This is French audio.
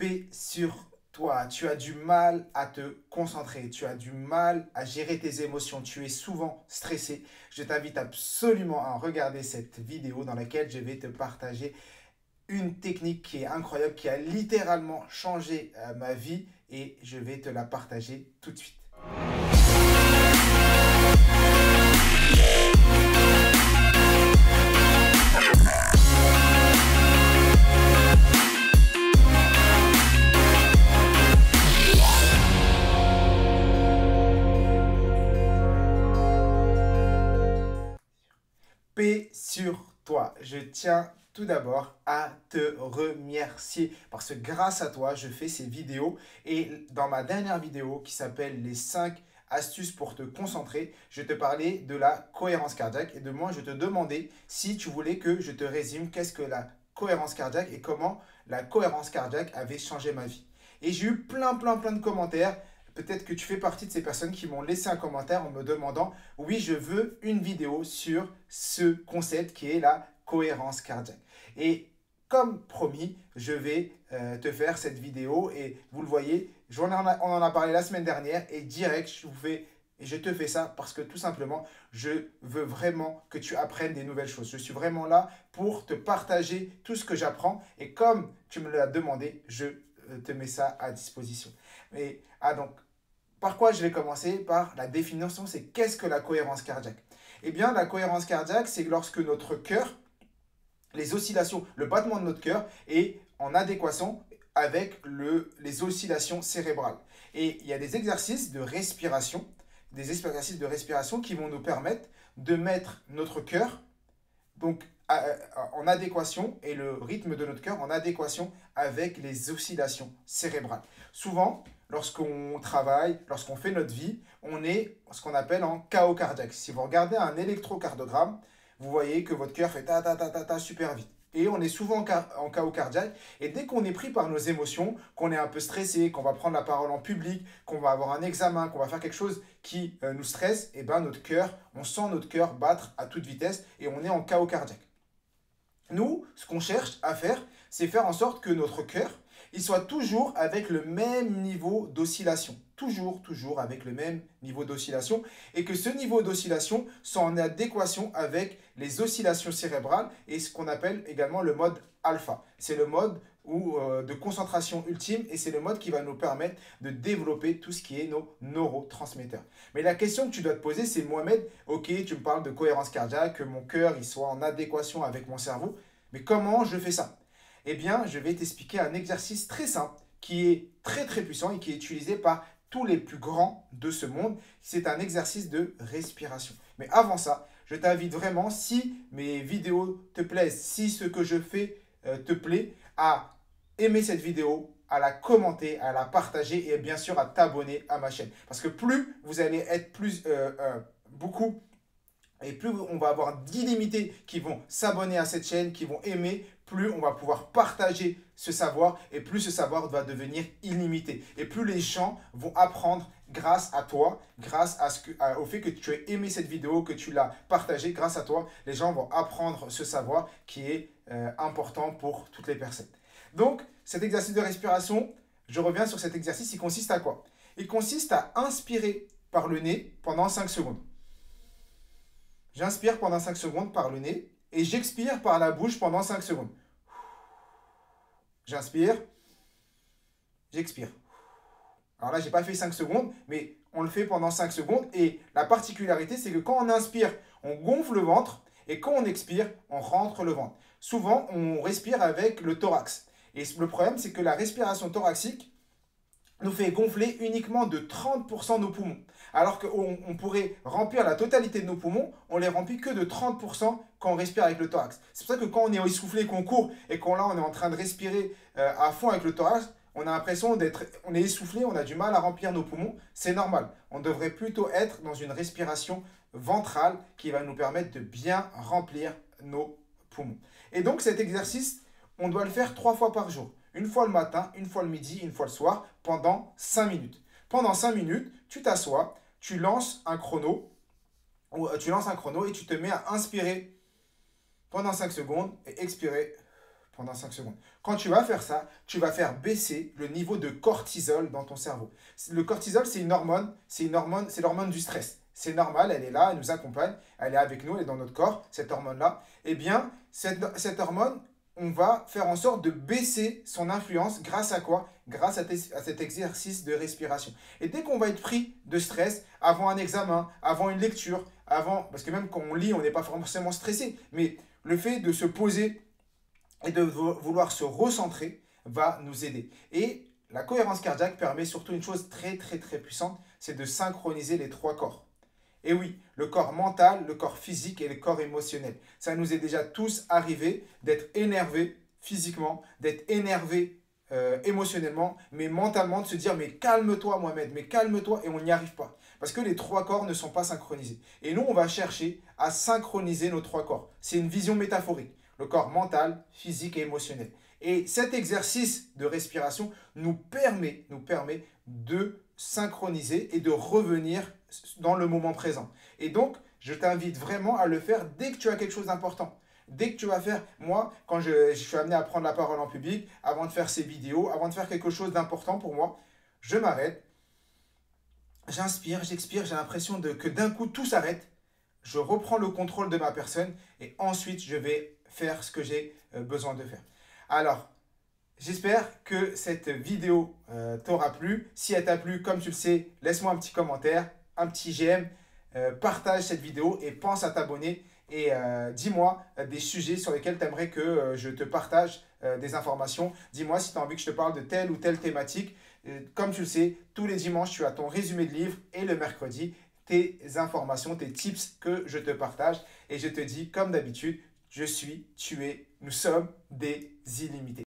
Paix sur toi. Tu as du mal à te concentrer, tu as du mal à gérer tes émotions, tu es souvent stressé. Je t'invite absolument à regarder cette vidéo dans laquelle je vais te partager une technique qui est incroyable, qui a littéralement changé ma vie et je vais te la partager tout de suite. Paix sur toi. Je tiens tout d'abord à te remercier parce que grâce à toi, je fais ces vidéos et dans ma dernière vidéo qui s'appelle les 5 astuces pour te concentrer, je te parlais de la cohérence cardiaque et de moi, je te demandais si tu voulais que je te résume qu'est-ce que la cohérence cardiaque et comment la cohérence cardiaque avait changé ma vie. Et j'ai eu plein de commentaires. Peut-être que tu fais partie de ces personnes qui m'ont laissé un commentaire en me demandant « Oui, je veux une vidéo sur ce concept qui est la cohérence cardiaque. » Et comme promis, je vais te faire cette vidéo et vous le voyez, on en a parlé la semaine dernière et direct, je te fais ça parce que tout simplement, je veux vraiment que tu apprennes des nouvelles choses. Je suis vraiment là pour te partager tout ce que j'apprends et comme tu me l'as demandé, je te mets ça à disposition. Donc, par quoi je vais commencer? Par la définition, c'est qu'est-ce que la cohérence cardiaque? Eh bien, la cohérence cardiaque, c'est lorsque notre cœur, les oscillations, le battement de notre cœur est en adéquation avec les oscillations cérébrales. Et il y a des exercices de respiration, qui vont nous permettre de mettre notre cœur en adéquation et le rythme de notre cœur en adéquation avec les oscillations cérébrales. Souvent, lorsqu'on travaille, lorsqu'on fait notre vie, on est ce qu'on appelle en chaos cardiaque. Si vous regardez un électrocardiogramme, vous voyez que votre cœur fait ta super vite. Et on est souvent en chaos cardiaque. Et dès qu'on est pris par nos émotions, qu'on est un peu stressé, qu'on va prendre la parole en public, qu'on va avoir un examen, qu'on va faire quelque chose qui nous stresse, et ben on sent notre cœur battre à toute vitesse et on est en chaos cardiaque. Nous, ce qu'on cherche à faire, c'est faire en sorte que notre cœur, il soit toujours avec le même niveau d'oscillation. Toujours avec le même niveau d'oscillation. Et que ce niveau d'oscillation soit en adéquation avec les oscillations cérébrales et ce qu'on appelle également le mode alpha. C'est le mode de concentration ultime et c'est le mode qui va nous permettre de développer tout ce qui est nos neurotransmetteurs. Mais la question que tu dois te poser, c'est Mohamed, ok, tu me parles de cohérence cardiaque, que mon cœur il soit en adéquation avec mon cerveau, mais comment je fais ça? Eh bien, je vais t'expliquer un exercice très simple qui est très puissant et qui est utilisé par tous les plus grands de ce monde. C'est un exercice de respiration. Mais avant ça, je t'invite vraiment, si mes vidéos te plaisent, si ce que je fais te plaît, à aimer cette vidéo, à la commenter, à la partager et bien sûr à t'abonner à ma chaîne. Parce que plus vous allez être beaucoup et plus on va avoir d'illimités qui vont s'abonner à cette chaîne, qui vont aimer, plus on va pouvoir partager ce savoir et plus ce savoir va devenir illimité. Et plus les gens vont apprendre grâce à toi, grâce au fait que tu aies aimé cette vidéo, que tu l'as partagée, grâce à toi, les gens vont apprendre ce savoir qui est important pour toutes les personnes. Donc, cet exercice de respiration, je reviens sur cet exercice, il consiste à quoi? Il consiste à inspirer par le nez pendant 5 secondes. J'inspire pendant 5 secondes par le nez et j'expire par la bouche pendant 5 secondes. J'inspire, j'expire. Alors là, je n'ai pas fait 5 secondes, mais on le fait pendant 5 secondes. Et la particularité, c'est que quand on inspire, on gonfle le ventre et quand on expire, on rentre le ventre. Souvent, on respire avec le thorax. Et le problème, c'est que la respiration thoracique nous fait gonfler uniquement de 30% nos poumons. Alors qu'on pourrait remplir la totalité de nos poumons, on les remplit que de 30% quand on respire avec le thorax. C'est pour ça que quand on est essoufflé, qu'on court et qu'on est en train de respirer à fond avec le thorax, on a l'impression on est essoufflé, on a du mal à remplir nos poumons. C'est normal. On devrait plutôt être dans une respiration ventrale qui va nous permettre de bien remplir nos poumons. Et donc cet exercice, on doit le faire 3 fois par jour. Une fois le matin, une fois le midi, une fois le soir, pendant 5 minutes. Pendant 5 minutes, tu t'assois, tu lances un chrono et tu te mets à inspirer pendant 5 secondes et expirer pendant 5 secondes. Quand tu vas faire ça, tu vas faire baisser le niveau de cortisol dans ton cerveau. Le cortisol, c'est une hormone, c'est l'hormone du stress. C'est normal, elle est là, elle nous accompagne, elle est avec nous, elle est dans notre corps, cette hormone-là. Eh bien, cette hormone, on va faire en sorte de baisser son influence grâce à quoi? Grâce à cet exercice de respiration. Et dès qu'on va être pris de stress, avant un examen, avant une lecture, parce que même quand on lit, on n'est pas forcément stressé, mais le fait de se poser et de vouloir se recentrer va nous aider. Et la cohérence cardiaque permet surtout une chose très très très puissante, c'est de synchroniser les trois corps. Et oui, le corps mental, le corps physique et le corps émotionnel. Ça nous est déjà tous arrivé d'être énervé physiquement, d'être énervé émotionnellement, mais mentalement de se dire mais calme-toi Mohamed, mais calme-toi, et on n'y arrive pas. Parce que les trois corps ne sont pas synchronisés. Et nous, on va chercher à synchroniser nos trois corps. C'est une vision métaphorique. Le corps mental, physique et émotionnel. Et cet exercice de respiration nous permet de synchroniser et de revenir dans le moment présent. Et donc, je t'invite vraiment à le faire dès que tu as quelque chose d'important. Dès que tu vas faire, moi, quand je suis amené à prendre la parole en public, avant de faire ces vidéos, avant de faire quelque chose d'important pour moi, je m'arrête, j'inspire, j'expire, j'ai l'impression que d'un coup tout s'arrête, je reprends le contrôle de ma personne et ensuite je vais faire ce que j'ai besoin de faire. Alors, j'espère que cette vidéo t'aura plu. Si elle t'a plu, comme tu le sais, laisse-moi un petit commentaire, un petit j'aime, partage cette vidéo et pense à t'abonner. Et dis-moi des sujets sur lesquels tu aimerais que je te partage des informations. Dis-moi si tu as envie que je te parle de telle ou telle thématique. Comme tu le sais, tous les dimanches, tu as ton résumé de livre et le mercredi, tes informations, tes tips que je te partage. Et je te dis, comme d'habitude, je suis, tu es, nous sommes des illimités.